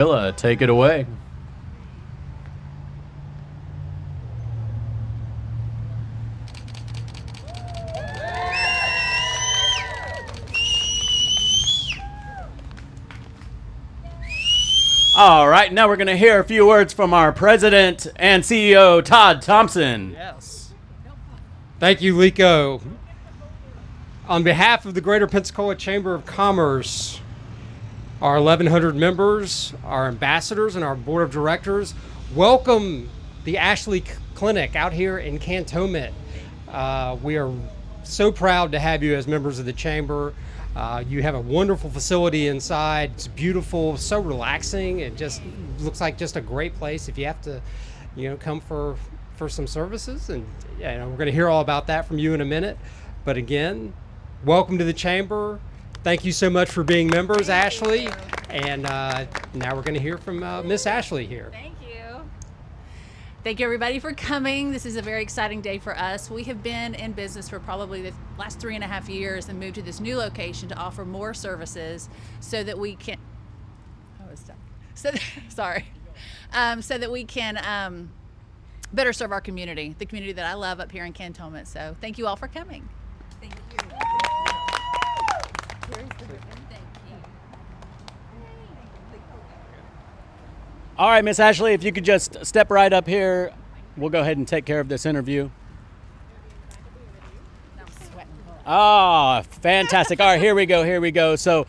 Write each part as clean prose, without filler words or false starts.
Willa, take it away. All right, now we're going to hear a few words from our president and CEO, Todd Thompson. Yes. Thank you, Lico. On behalf of the Greater Pensacola Chamber of Commerce, our 1,100 members, our ambassadors, and our board of directors, welcome the Ashley Clinic out here in Cantonment. We are so proud to have you as members of the chamber. You have a wonderful facility inside. It's beautiful, so relaxing. It just looks like just a great place if you have to, come for some services. And we're going to hear all about that from you in a minute. But again, welcome to the chamber. Thank you so much for being members, Ashley. And now we're going to hear from Miss Ashley here. Thank you. Thank you, everybody, for coming. This is a very exciting day for us. We have been in business for probably the last 3.5 years and moved to this new location to offer more services so that we can. Oh, it's stuck. So that we can better serve our community, the community that I love up here in Cantonment. So thank you all for coming. Thank you. All right, Miss Ashley, if you could just step right up here, we'll go ahead and take care of this interview. Oh, fantastic. All right, here we go. So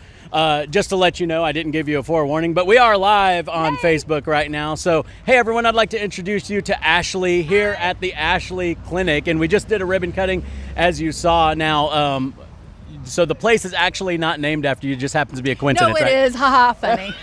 just to let you know, I didn't give you a forewarning, but we are live on Facebook right now. So, hey, everyone, I'd like to introduce you to Ashley here at the Ashley Clinic. And we just did a ribbon cutting, as you saw. Now, so the place is actually not named after you, it just happens to be a coincidence, right? No, it is. Haha, funny.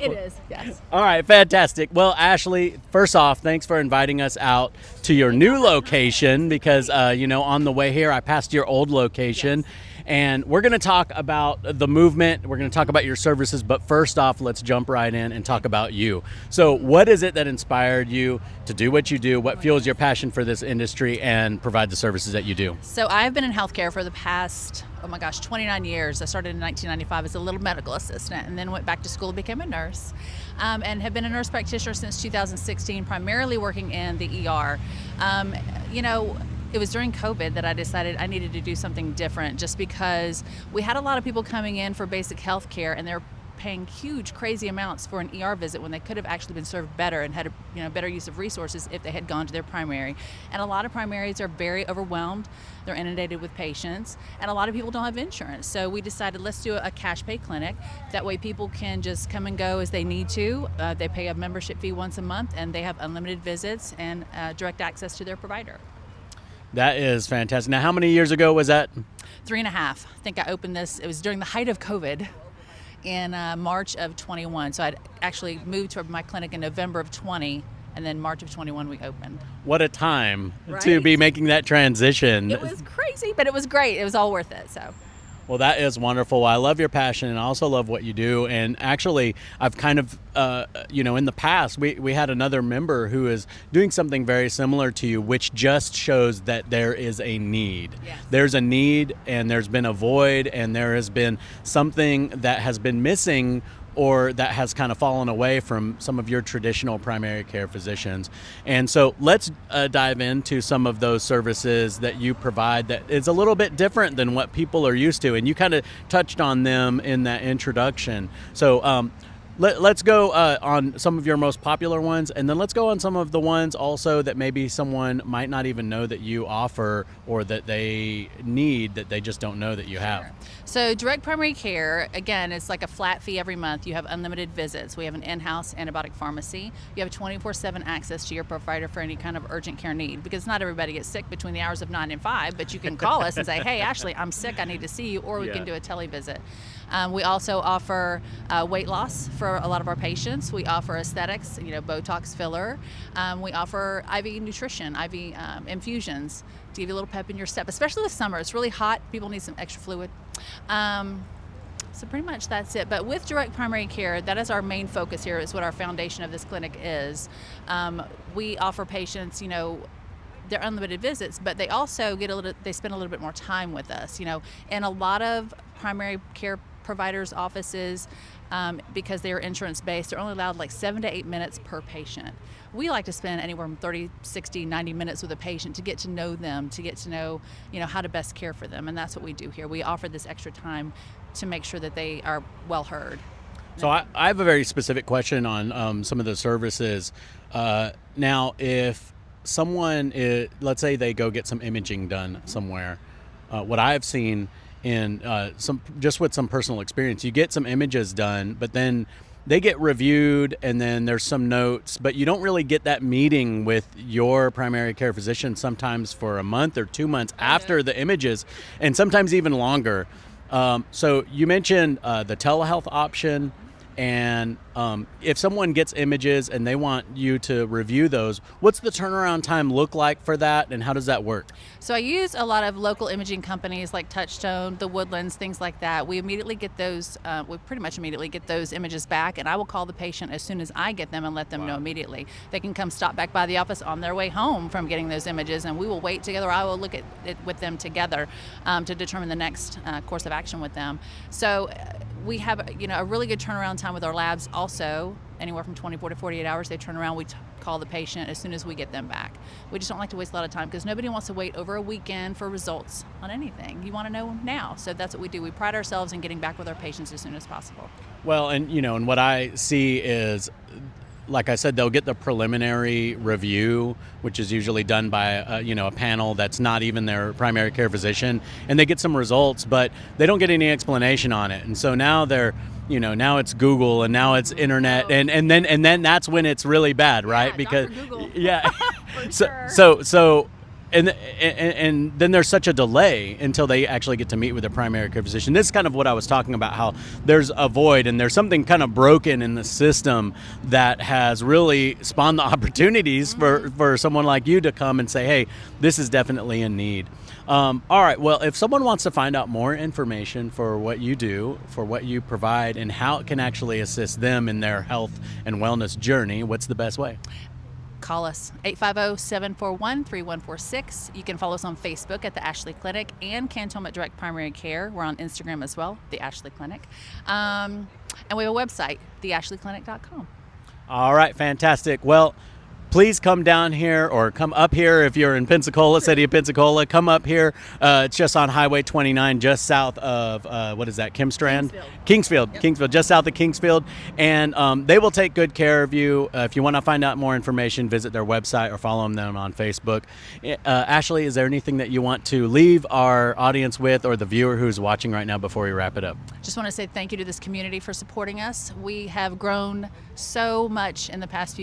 It is, yes. All right, fantastic. Well, Ashley, first off, thanks for inviting us out to your new location because, on the way here, I passed your old location. Yes. And we're going to talk about the movement. We're going to talk about your services. But first off, let's jump right in and talk about you. So what is it that inspired you to do what you do? What fuels your passion for this industry and provide the services that you do? So I've been in healthcare for the past, 29 years. I started in 1995 as a little medical assistant and then went back to school and became a nurse. And have been a nurse practitioner since 2016, primarily working in the ER. It was during COVID that I decided I needed to do something different just because we had a lot of people coming in for basic health care and they're paying huge, crazy amounts for an ER visit when they could have actually been served better and had a better use of resources if they had gone to their primary. And a lot of primaries are very overwhelmed. They're inundated with patients, and a lot of people don't have insurance. So we decided let's do a cash pay clinic. That way people can just come and go as they need to. They pay a membership fee once a month, and they have unlimited visits and direct access to their provider. That is fantastic. Now, how many years ago was that? 3.5. I think I opened this, it was during the height of COVID in March of 21. So I'd actually moved to my clinic in November of 20, and then March of 21 we opened. What a time Right? to be making that transition. It was crazy, but it was great. It was all worth it, so. Well, that is wonderful. I love your passion and I also love what you do. And actually, I've kind of, in the past, we had another member who is doing something very similar to you, which just shows that there is a need. Yes. There's a need and there's been a void and there has been something that has been missing or that has kind of fallen away from some of your traditional primary care physicians. And so let's dive into some of those services that you provide that is a little bit different than what people are used to. And you kind of touched on them in that introduction. So let's go on some of your most popular ones, and then let's go on some of the ones also that maybe someone might not even know that you offer or that they need that they just don't know that you have. Sure. So direct primary care, again, it's like a flat fee every month. You have unlimited visits. We have an in-house antibiotic pharmacy. You have 24/7 access to your provider for any kind of urgent care need, because not everybody gets sick between the hours of 9 and 5, but you can call us and say, hey, Ashley, I'm sick, I need to see you, or we can do a televisit. We also offer weight loss for a lot of our patients. We offer aesthetics, Botox filler. We offer IV nutrition, IV infusions to give you a little pep in your step, especially this summer. It's really hot. People need some extra fluid. So pretty much that's it. But with direct primary care, that is our main focus here, is what our foundation of this clinic is. We offer patients, their unlimited visits, but they also they spend a little bit more time with us. In a lot of primary care providers' offices, because they are insurance based. They're only allowed like 7 to 8 minutes per patient. We like to spend anywhere from 30, 60, 90 minutes with a patient to get to know them, to get to know, how to best care for them. And that's what we do here. We offer this extra time to make sure that they are well heard. So I have a very specific question on some of the services. Now, if someone, let's say they go get some imaging done somewhere, what I've seen in just with some personal experience, you get some images done, but then they get reviewed and then there's some notes, but you don't really get that meeting with your primary care physician sometimes for a month or 2 months after the images, and sometimes even longer. So you mentioned the telehealth option, and if someone gets images and they want you to review those, what's the turnaround time look like for that, and how does that work? So I use a lot of local imaging companies like Touchstone, the Woodlands, things like that. We immediately get those, we pretty much immediately get those images back, and I will call the patient as soon as I get them and let them know immediately. They can come stop back by the office on their way home from getting those images, and we will wait together. I will look at it with them together to determine the next course of action with them. So we have a really good turnaround time with our labs. Also, anywhere from 24 to 48 hours, they turn around. We call the patient as soon as we get them back. We just don't like to waste a lot of time because nobody wants to wait over a weekend for results on anything. You want to know now. So that's what we do. We pride ourselves in getting back with our patients as soon as possible. Well, and and what I see is, like I said, they'll get the preliminary review, which is usually done by a panel that's not even their primary care physician, and they get some results, but they don't get any explanation on it. And so now they're, now it's Google and now it's internet, and then that's when it's really bad, right? Yeah, because Dr. Google. yeah, For so. And then there's such a delay until they actually get to meet with their primary care physician. This is kind of what I was talking about, how there's a void and there's something kind of broken in the system that has really spawned the opportunities for someone like you to come and say, hey, this is definitely in need. All right, well, if someone wants to find out more information for what you do, for what you provide, and how it can actually assist them in their health and wellness journey, what's the best way? Call us, 850-741-3146. You can follow us on Facebook at the Ashley Clinic and Cantonment Direct Primary Care. We're on Instagram as well, the Ashley Clinic. And we have a website, theashleyclinic.com. All right, fantastic. Well, please come down here or come up here if you're in Pensacola, city of Pensacola. Come up here. It's just on Highway 29, just south of, what is that, Kimstrand? Kingsfield. Yep. Kingsfield, just south of Kingsfield. And they will take good care of you. If you want to find out more information, visit their website or follow them on Facebook. Ashley, is there anything that you want to leave our audience with or the viewer who's watching right now before we wrap it up? Just want to say thank you to this community for supporting us. We have grown so much in the past few